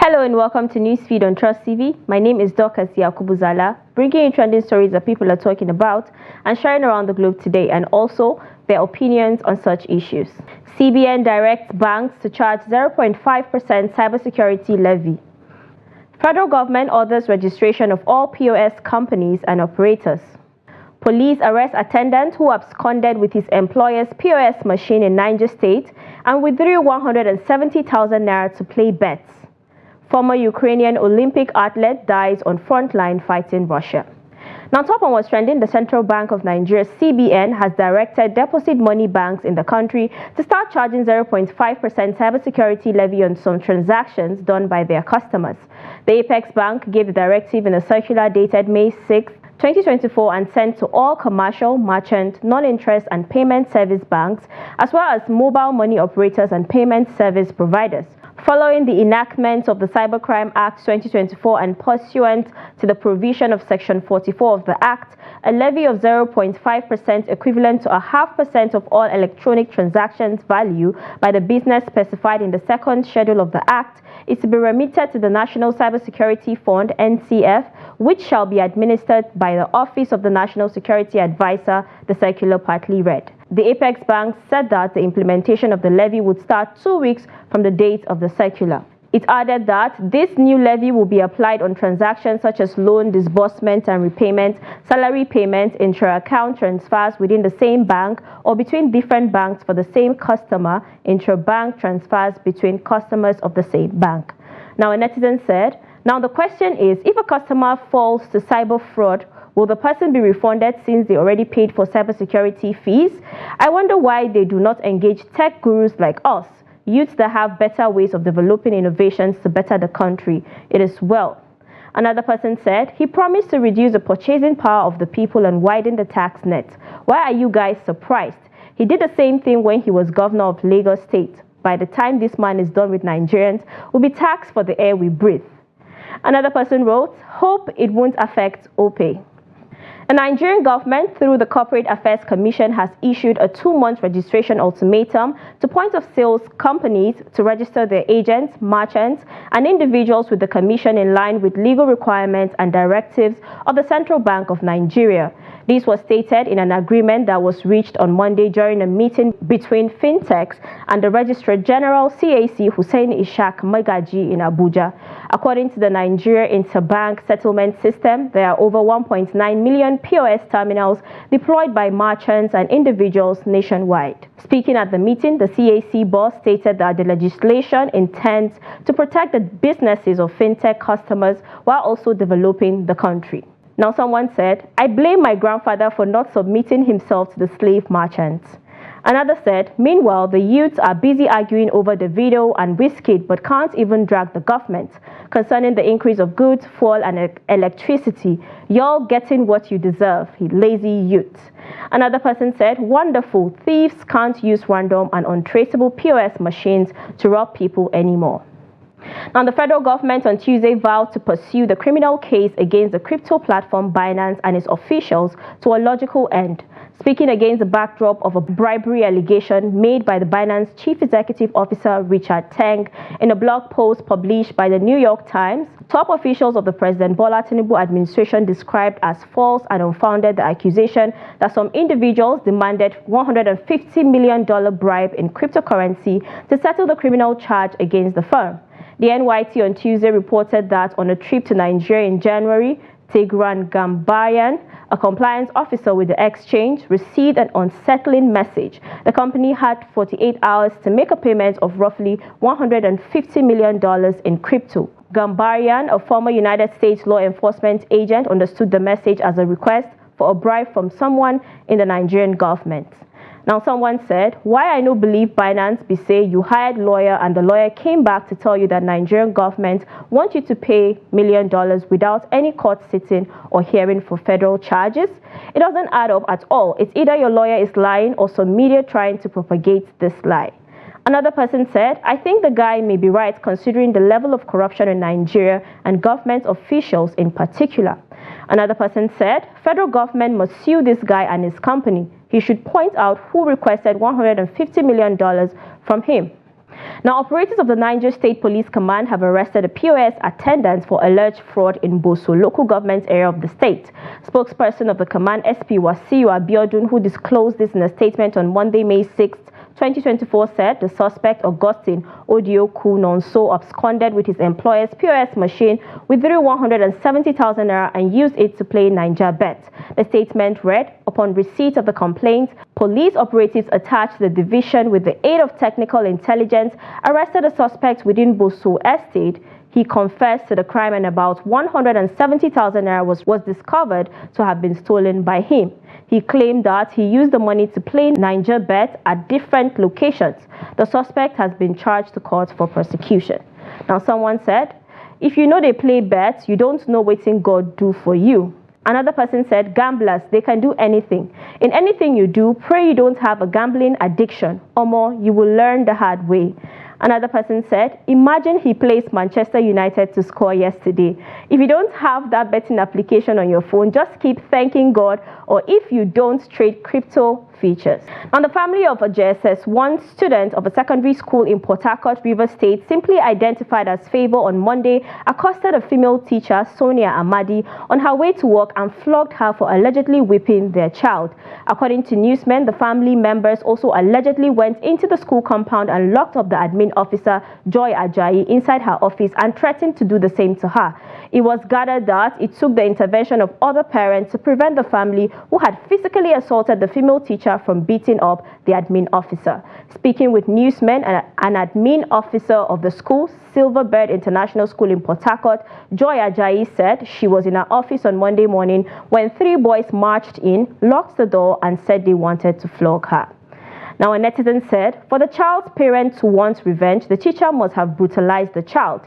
Hello and welcome to Newsfeed on Trust TV. My name is Dorcas Yakubu, bringing you trending stories that people are talking about and sharing around the globe today, and also their opinions on such issues. CBN directs banks to charge 0.5% cybersecurity levy. Federal government orders registration of all POS companies and operators. Police arrest attendant who absconded with his employer's POS machine in Niger State and withdrew 170,000 naira to play bets. Former Ukrainian Olympic athlete dies on front line fighting Russia. Now, top on what's trending, the Central Bank of Nigeria, CBN, has directed deposit money banks in the country to start charging 0.5% cybersecurity levy on some transactions done by their customers. The Apex Bank gave the directive in a circular dated May 6, 2024 and sent to all commercial, merchant, non-interest and payment service banks, as well as mobile money operators and payment service providers. Following the enactment of the Cybercrime Act 2024 and pursuant to the provision of Section 44 of the Act, a levy of 0.5% equivalent to 0.5% of all electronic transactions value by the business specified in the second schedule of the Act is to be remitted to the National Cybersecurity Fund, NCF, which shall be administered by the Office of the National Security Advisor, the circular partly read. The Apex Bank said that the implementation of the levy would start 2 weeks from the date of the circular. It added that this new levy will be applied on transactions such as loan disbursement and repayment, salary payment, intra-account transfers within the same bank or between different banks for the same customer, intra-bank transfers between customers of the same bank. Now, a netizen said, now the question is, if a customer falls to cyber fraud, will the person be refunded since they already paid for cybersecurity fees? I wonder why they do not engage tech gurus like us, youths that have better ways of developing innovations to better the country. It is well. Another person said, he promised to reduce the purchasing power of the people and widen the tax net. Why are you guys surprised? He did the same thing when he was governor of Lagos State. By the time this man is done with Nigerians, we'll be taxed for the air we breathe. Another person wrote, hope it won't affect OPE. The Nigerian government, through the Corporate Affairs Commission, has issued a 2-month registration ultimatum to point-of-sales companies to register their agents, merchants, and individuals with the commission in line with legal requirements and directives of the Central Bank of Nigeria. This was stated in an agreement that was reached on Monday during a meeting between fintechs and the Registrar General CAC Hussein Ishaq Magaji in Abuja. According to the Nigeria Interbank Settlement System, there are over 1.9 million POS terminals deployed by merchants and individuals nationwide. Speaking at the meeting, the CAC boss stated that the legislation intends to protect the businesses of fintech customers while also developing the country. Now, someone said, I blame my grandfather for not submitting himself to the slave merchants. Another said, meanwhile, the youths are busy arguing over the video and Wizkid but can't even drag the government concerning the increase of goods, fuel and electricity. Y'all getting what you deserve, lazy youths. Another person said, wonderful, thieves can't use random and untraceable POS machines to rob people anymore. Now, the federal government on Tuesday vowed to pursue the criminal case against the crypto platform Binance and its officials to a logical end. Speaking against the backdrop of a bribery allegation made by the Binance Chief Executive Officer Richard Teng in a blog post published by the New York Times, top officials of the President Bola Tinubu administration described as false and unfounded the accusation that some individuals demanded $150 million bribe in cryptocurrency to settle the criminal charge against the firm. The NYT on Tuesday reported that on a trip to Nigeria in January, Tigran Gambaryan, a compliance officer with the exchange, received an unsettling message. The company had 48 hours to make a payment of roughly $150 million in crypto. Gambaryan, a former United States law enforcement agent, understood the message as a request for a bribe from someone in the Nigerian government. Now, someone said, why I no believe Binance be say you hired lawyer and the lawyer came back to tell you that Nigerian government want you to pay $1 million without any court sitting or hearing for federal charges? It doesn't add up at all. It's either your lawyer is lying or some media trying to propagate this lie. Another person said, I think the guy may be right considering the level of corruption in Nigeria and government officials in particular. Another person said, federal government must sue this guy and his company. He should point out who requested $150 million from him. Now, operators of the Niger State Police Command have arrested a POS attendant for alleged fraud in Boso, local government area of the state. Spokesperson of the command, SP Wasiu Abiodun, who disclosed this in a statement on Monday, May 6th, 2024, said the suspect, Augustine Odioku Nonso, absconded with his employer's POS machine, withdrew 170,000 naira and used it to play Niger Bet. The statement read, upon receipt of the complaint, police operatives attached to the division with the aid of technical intelligence arrested a suspect within Boso Estate. He confessed to the crime and about 170,000 naira was discovered to have been stolen by him. He claimed that he used the money to play Niger Bet at different locations. The suspect has been charged to court for prosecution. Now, someone said, if you know they play bets, you don't know what God do for you. Another person said, gamblers, they can do anything. In anything you do, pray you don't have a gambling addiction. Or more, you will learn the hard way. Another person said, imagine he plays Manchester United to score yesterday. If you don't have that betting application on your phone, just keep thanking God, or if you don't, trade crypto features. Now, the family of a JSS1 student of a secondary school in Port Harcourt, Rivers State, simply identified as Favor on Monday, accosted a female teacher, Sonia Amadi, on her way to work and flogged her for allegedly whipping their child. According to newsmen, the family members also allegedly went into the school compound and locked up the admin officer, Joy Ajayi, inside her office and threatened to do the same to her. It was gathered that it took the intervention of other parents to prevent the family, who had physically assaulted the female teacher, from beating up the admin officer. Speaking with newsmen, an admin officer of the school, Silverbird International School in Port Harcourt, Joy Ajayi, said she was in her office on Monday morning when 3 boys marched in, locked the door and said they wanted to flog her. Now, a netizen said, for the child's parent to want revenge, the teacher must have brutalized the child.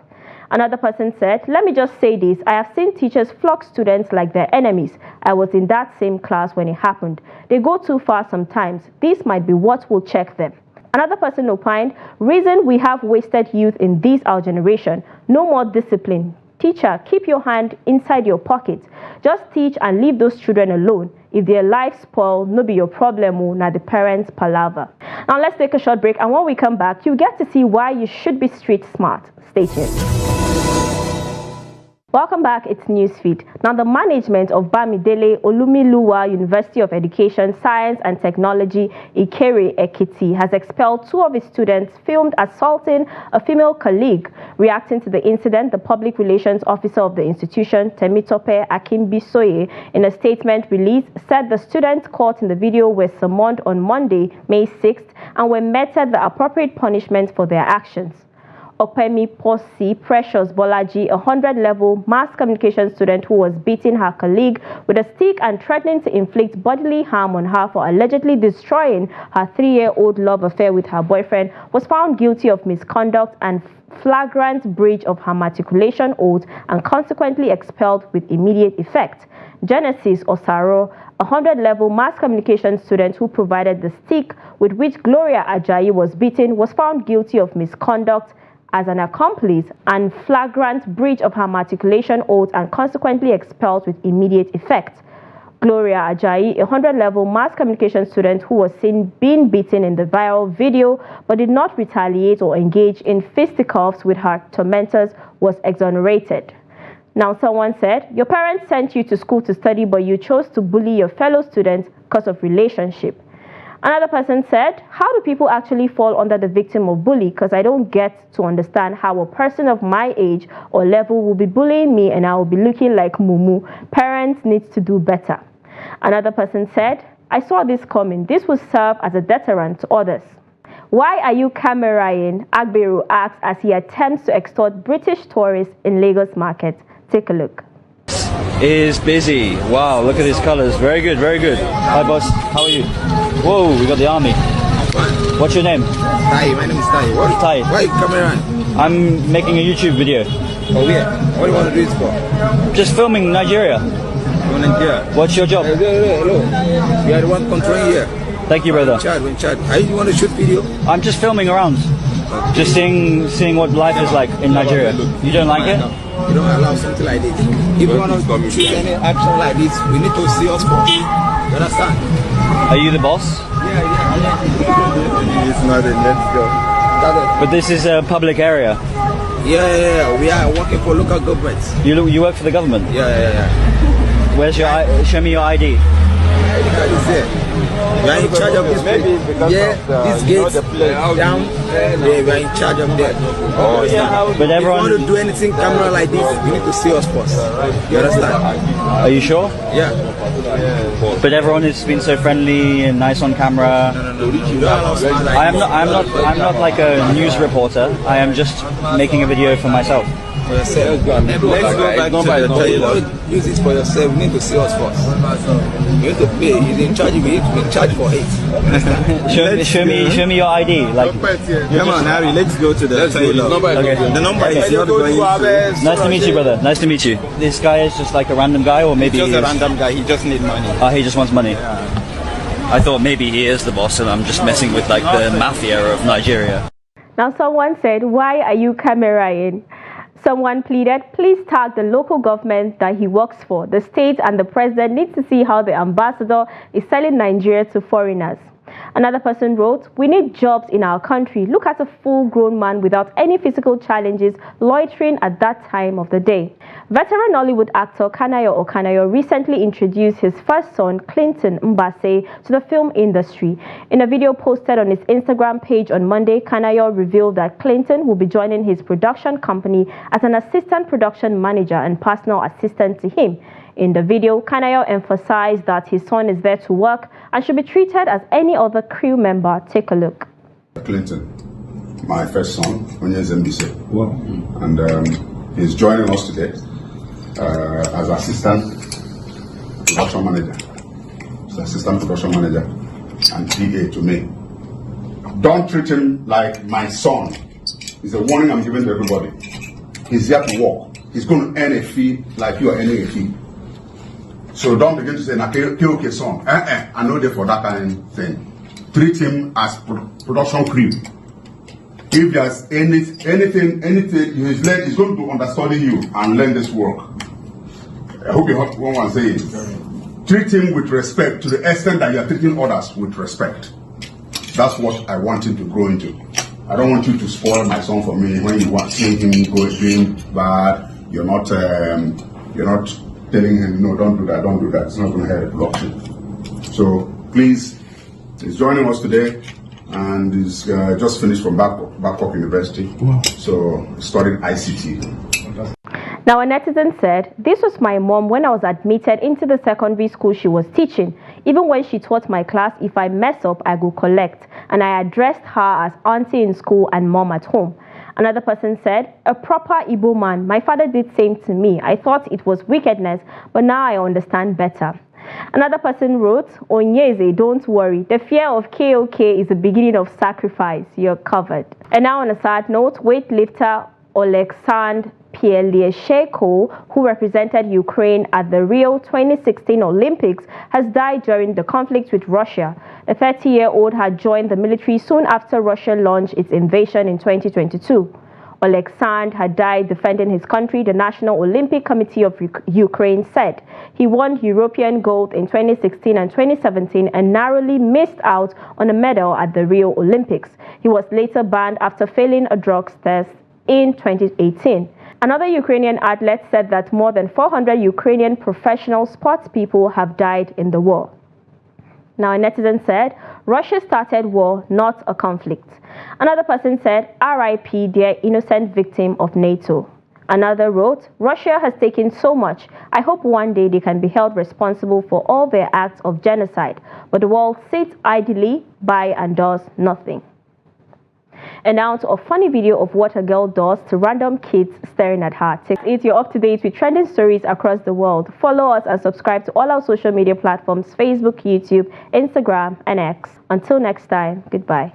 Another person said, let me just say this, I have seen teachers flog students like their enemies. I was in that same class when it happened. They go too far sometimes. This might be what will check them. Another person opined, reason we have wasted youth in this our generation. No more discipline. Teacher, keep your hand inside your pocket. Just teach and leave those children alone. If their life spoil, no be your problem, not the parents' palaver. Now let's take a short break, and when we come back, you get to see why you should be street smart. Stay tuned. Welcome back, it's Newsfeed. Now, the management of Bamidele Olumiluwa University of Education, Science and Technology, Ikere Ekiti, has expelled 2 of its students filmed assaulting a female colleague. Reacting to the incident, the public relations officer of the institution, Temitope Akimbisoye, in a statement released, said the students caught in the video were summoned on Monday, May 6th, and were meted the appropriate punishment for their actions. Opemi Posi Precious Bolaji, a 100-level mass communication student who was beating her colleague with a stick and threatening to inflict bodily harm on her for allegedly destroying her 3-year-old love affair with her boyfriend, was found guilty of misconduct and flagrant breach of her matriculation oath and consequently expelled with immediate effect. Genesis Osaro, a 100-level mass communication student who provided the stick with which Gloria Ajayi was beaten, was found guilty of misconduct as an accomplice and flagrant breach of her matriculation oath and consequently expelled with immediate effect. Gloria Ajayi, a 100-level mass communication student who was seen being beaten in the viral video but did not retaliate or engage in fisticuffs with her tormentors, was exonerated. Now, someone said, your parents sent you to school to study, but you chose to bully your fellow students because of relationship. Another person said, how do people actually fall under the victim of bully? Because I don't get to understand how a person of my age or level will be bullying me and I will be looking like mumu. Parents need to do better. Another person said, I saw this coming. This will serve as a deterrent to others. Why are you cameraing? Agberu asks as he attempts to extort British tourists in Lagos market. Take a look. Is busy. Wow, look at these colors. Very good, very good. Hi, boss. How are you? Whoa, we got the army. What's your name? Tai, my name is Tai. What? Tai. Why are you cameraman? I'm making a YouTube video. Oh, yeah. What do you want to do this for? Just filming Nigeria. You're Nigeria. What's your job? Hello. You are the one controlling here. Thank you, brother. In charge. Are you want to shoot video? I'm just filming around. Okay. Just seeing what life is like in Nigeria. You don't like it? We don't allow something like this. If you want to shoot any action like this, we need to see us first. You understand? Are you the boss? Yeah. It's not it. Let's go. But this is a public area. Yeah. We are working for local government. You work for the government? Yeah. Where's your show me your ID. We are in charge of this. Maybe this gate down. We are in charge of that. But everyone, if you want to do anything camera like this, you need to see us first. You understand? Are you sure? Yeah. But everyone has been so friendly and nice on camera. No. I'm not like a news reporter. I am just making a video for myself. Let's go back to the table. Use it for yourself. You need to see us first. You need to pay. He's in charge. We charge for it. show me your ID. Like, come on, Harry. Let's go to the table. Okay. The number is not going. Nice to meet you, brother. Nice to meet you. This guy is just like a random guy, or maybe he's just a random guy. He just needs money. Oh, he just wants money. Yeah. I thought maybe he is the boss, and I'm just messing with like the mafia of Nigeria. Now, someone said, "Why are you cameraing?" Someone pleaded, please tag the local government that he works for. The state and the president need to see how the ambassador is selling Nigeria to foreigners. Another person wrote, we need jobs in our country. Look at a full-grown man without any physical challenges loitering at that time of the day. Veteran Nollywood actor Kanayo recently introduced his first son, Clinton Mbase, to the film industry. In a video posted on his Instagram page on Monday, Kanayo revealed that Clinton will be joining his production company as an assistant production manager and personal assistant to him. In the video, Kanayo emphasized that his son is there to work and should be treated as any other crew member. Take a look. Clinton, my first son, Onye's MBC. Wow. And he's joining us today as assistant production manager. He's assistant production manager and PA to me. Don't treat him like my son. It's a warning I'm giving to everybody. He's here to work. He's going to earn a fee like you are earning a fee. So don't begin to say, okay, son. I know they for that kind of thing. Treat him as production crew. If there's anything he's going to understudy you and learn this work. I hope you want to say it. Treat him with respect to the extent that you are treating others with respect. That's what I want him to grow into. I don't want you to spoil my son for me when you want to see him go doing bad. You're not telling him, no, don't do that. It's not going to help the production. So please, he's joining us today, and he's just finished from Babcock University. Wow. So studied ICT. Now, a netizen said, this was my mom when I was admitted into the secondary school she was teaching. Even when she taught my class, if I mess up, I go collect. And I addressed her as auntie in school and mom at home. Another person said, a proper Igbo man. My father did same to me. I thought it was wickedness, but now I understand better. Another person wrote, Onyeze, don't worry. The fear of KOK is the beginning of sacrifice. You're covered. And now on a sad note, weightlifter Oleksandr Pieleshko, who represented Ukraine at the Rio 2016 Olympics, has died during the conflict with Russia. The 30-year-old had joined the military soon after Russia launched its invasion in 2022. Oleksandr had died defending his country, the National Olympic Committee of Ukraine said. He won European gold in 2016 and 2017 and narrowly missed out on a medal at the Rio Olympics. He was later banned after failing a drugs test in 2018. Another Ukrainian athlete said that more than 400 Ukrainian professional sports people have died in the war. Now, a netizen said, Russia started war, not a conflict. Another person said, RIP, their innocent victim of NATO. Another wrote, Russia has taken so much. I hope one day they can be held responsible for all their acts of genocide. But the world sits idly by and does nothing. And now to a funny video of what a girl does to random kids staring at her. You're up to date with trending stories across the world. Follow us and subscribe to all our social media platforms, Facebook, YouTube, Instagram, and X. Until next time, goodbye.